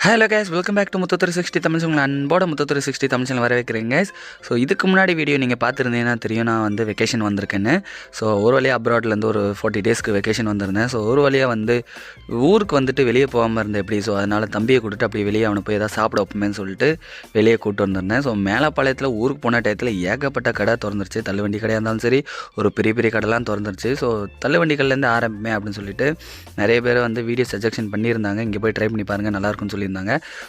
Hello guys, welcome back to Muthu 360 Tamil. உங்களை அன்போட Muthu 360 Tamil channel வரவேற்கிறேன் கைஸ். ஸோ இதுக்கு முன்னாடி வீடியோ நீங்கள் பார்த்துருந்தீங்கன்னா தெரியும், நான் வந்து வெக்கேஷன் வந்திருக்கேன்னு. ஸோ ஒரு வழியாக அப்ராட்லேருந்து ஒரு 40 டேஸ்க்கு வெக்கேஷன் வந்திருந்தேன். ஸோ ஒரு வழியாக வந்து ஊருக்கு வந்துட்டு வெளியே போகாமல் இருந்தேன் எப்படி. ஸோ அதனால் தம்பியை கூப்பிட்டு அப்படி வெளியே அவனை போய் எதாவது சாப்பிட வைப்போமேன்னு சொல்லிட்டு வெளியே கூப்பிட்டு வந்திருந்தேன். ஸோ மேலப்பாளையத்தில் ஊருக்கு போன டயத்தில் ஏகப்பட்ட கடை திறந்துருச்சு. தள்ளுவண்டி கடையாக இருந்தாலும் சரி, ஒரு பெரிய பெரிய கடைலாம் திறந்துருச்சு. ஸோ தள்ளுவண்டி கடையிலேருந்து ஆரம்பிப்பேன் அப்படின்னு சொல்லிட்டு நிறைய பேர் வந்து வீடியோ சஜெக்ஷன் பண்ணியிருந்தாங்க. இங்கே போய் ட்ரை பண்ணி பாருங்கள், நல்லாயிருக்குன்னு சொல்லியிருந்தாங்க.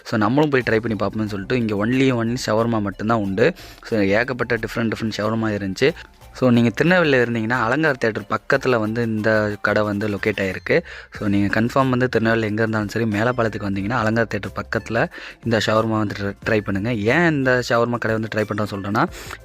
ஸோ நம்மளும் போய் ட்ரை பண்ணி பார்ப்போம்னு சொல்லிட்டு இங்கே ஒன்லி ஷவர்மா மட்டும்தான் உண்டு. ஸோ ஏகப்பட்ட டிஃப்ரெண்ட் ஷவர்மா இருந்துச்சு. ஸோ நீங்கள் திருநெல்வேலியில் இருந்தீங்கன்னா அலங்கார் தேட்டர் பக்கத்தில் வந்து இந்த கடை வந்து லொக்கேட் ஆகிருக்கு. ஸோ நீங்கள் கன்ஃபார்ம் வந்து திருநெல்வேலி எங்கே இருந்தாலும் சரி மேலப்பாளையத்துக்கு வந்தீங்கன்னா அலங்கார் தேட்டர் பக்கத்தில் இந்த ஷவர்மா வந்து ட்ரை பண்ணுங்கள். ஏன் இந்த ஷவர்மா கடை வந்து ட்ரை பண்ணுறோன்னு சொல்கிறேன்னா,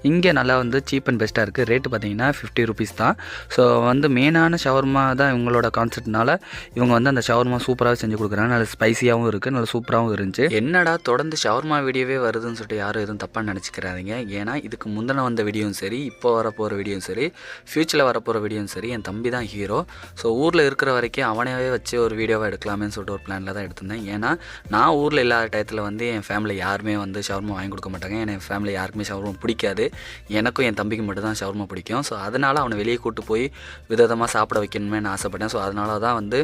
இங்கே நல்லா வந்து சீப் அண்ட் பெஸ்ட்டாக இருக்குது. ரேட்டு பார்த்தீங்கன்னா 50 ருபீஸ் தான். ஸோ வந்து மெயினான ஷவர்மா தான் இவங்களோட கான்செப்ட்னால இவங்க வந்து அந்த ஷவர்மா சூப்பராக செஞ்சு கொடுக்குறாங்க. நல்ல ஸ்பைசியாகவும் இருக்குது, நல்ல சூப்பராகவும் இருந்துச்சு. என்னடா தொடர்ந்து ஷவர்மா வீடியோவே வருதுன்னு சொல்லிட்டு யாரும் எதுவும் தப்பாக நினச்சிக்கிறாதீங்க. ஏன்னா இதுக்கு முந்தின வந்த வீடியோவும் சரி, இப்போ வரப்போகிற வீடியோவும் சரி, ஃப்யூச்சரில் வரப்போகிற வீடியோவும் சரி, என் தம்பி தான் ஹீரோ. ஸோ ஊரில் இருக்கிற வரைக்கும் அவனையே வச்சு ஒரு வீடியோவாக எடுக்கலாமேன்னு சொல்லிட்டு ஒரு பிளானில் தான் எடுத்திருந்தேன். ஏன்னா நான் ஊரில் இல்லாத டயத்தில் வந்து என் ஃபேமிலி யாருமே வந்து ஷவர்மா வாங்கி கொடுக்க மாட்டாங்க. ஏன்னா என் ஃபேமிலி யாருக்குமே ஷவர்மா பிடிக்காது. எனக்கும் என் தம்பிக்கு மட்டும் தான் ஷவர்மா பிடிக்கும். ஸோ அதனால் அவனை வெளியே கூப்பிட்டு போய் விதமாக சாப்பிட வைக்கணுமே நான் ஆசைப்பட்டேன். ஸோ அதனால தான் வந்து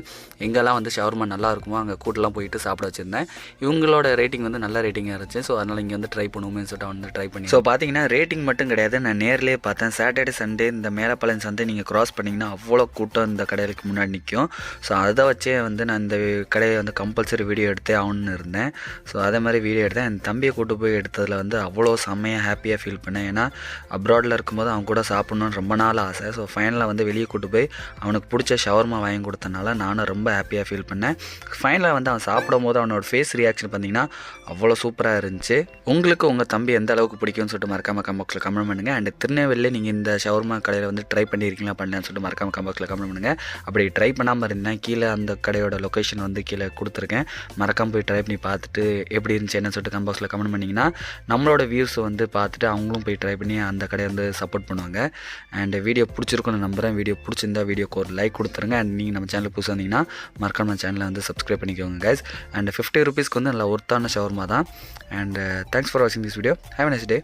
எங்கெல்லாம் வந்து ஷவர்மா நல்லா இருக்குமோ அங்கே கூட்டெலாம் போயிட்டு சாப்பிட வச்சுருந்தேன். இவங்களோட ரேட்டிங் வந்து நல்ல ரேட்டிங்காக இருந்துச்சு. ஸோ அதனால் இங்கே வந்து ட்ரை பண்ணுவோம்னு சொல்லிட்டு வந்து ட்ரை பண்ணி. ஸோ பார்த்தீங்கன்னா ரேட்டிங் மட்டும் கிடையாது, நான் நேர்லேயே பார்த்தேன். சாட்டர்டே சண்டே இந்த மேலப்பாளையம் சந்தை நீங்கள் க்ராஸ் பண்ணிங்கன்னா அவ்வளோ கூட்டம் இந்த கடைகளுக்கு முன்னாடி நிற்கும். ஸோ அதை வச்சே வந்து நான் இந்த கடையை வந்து கம்பல்சரி வீடியோ எடுத்தே ஆகணுன்னு இருந்தேன். ஸோ அதே மாதிரி வீடியோ எடுத்தேன். என் தம்பியை கூட்டு போய் எடுத்ததில் வந்து அவ்வளோ செம்மையாக ஹாப்பியாக ஃபீல் பண்ணேன். ஏன்னா அப்ராடில் இருக்கும்போது அவன் கூட சாப்பிட்ணுன்னு ரொம்ப நாள் ஆசை. ஸோ ஃபைனலாக வந்து வெளியே கூட்டு போய் அவனுக்கு பிடிச்ச ஷவர்மா வாங்கி கொடுத்தனால நானும் ரொம்ப ஹாப்பியாக ஃபீல் பண்ணேன். ஃபைனலாக வந்து அவன் சாப்பிடும் போது அவனோட ஃபேஸ் ரியாக்ஷன் பார்த்தீங்கன்னா அவ்வளோ சூப்பராக இருந்துச்சு. உங்களுக்கு உங்கள் தம்பி எந்த அளவுக்கு பிடிக்கும்னு சொல்லிட்டு மறக்காமல் கமெண்ட்ஸில் கமெண்ட் பண்ணுங்கள். அண்ட் திருநெல்வேலியில் நீங்கள் இந்த ஷவர்மா கடையில் வந்து ட்ரை பண்ணியிருக்கீங்களா பண்ணலான்னு சொல்லிட்டு மறக்காமல் கமெண்ட்ஸில் கமெண்ட் பண்ணுங்கள். அப்படி ட்ரை பண்ணாமல் இருந்தேன் கீழே அந்த கடையோட லொக்கேஷன் வந்து கீழே கொடுத்துருக்கேன். மறக்காமல் போய் ட்ரை பண்ணி பார்த்துட்டு எப்படி இருந்துச்சு என்ன சொல்லிட்டு கமெண்ட் பாக்ஸில் கமெண்ட் பண்ணிங்கன்னா நம்மளோட வியூஸ் வந்து பார்த்துட்டு அவங்களும் போய் ட்ரை பண்ணி அந்த கடையை வந்து சப்போர்ட் பண்ணுவாங்க. அண்ட் வீடியோ பிடிச்சிருக்குன்னு நம்புகிறேன். வீடியோ பிடிச்சிருந்தா வீடியோக்கு ஒரு லைக் கொடுத்துருங்க. அண்ட் நீங்கள் நம்ம சேனலுக்கு புதுசாக வந்தீங்கன்னா மறக்காம நம்ம சேனலை வந்து சப்ஸ்கிரைப் பண்ணிக்கோங்க கைஸ். அண்ட் 50 ருபீஸ்க்கு வந்து நல்ல ஒர்த்தான ஷவர்மா தான். அண்ட் தேங்க்ஸ் ஃபார் வாட்சிங் this video. Have a nice day.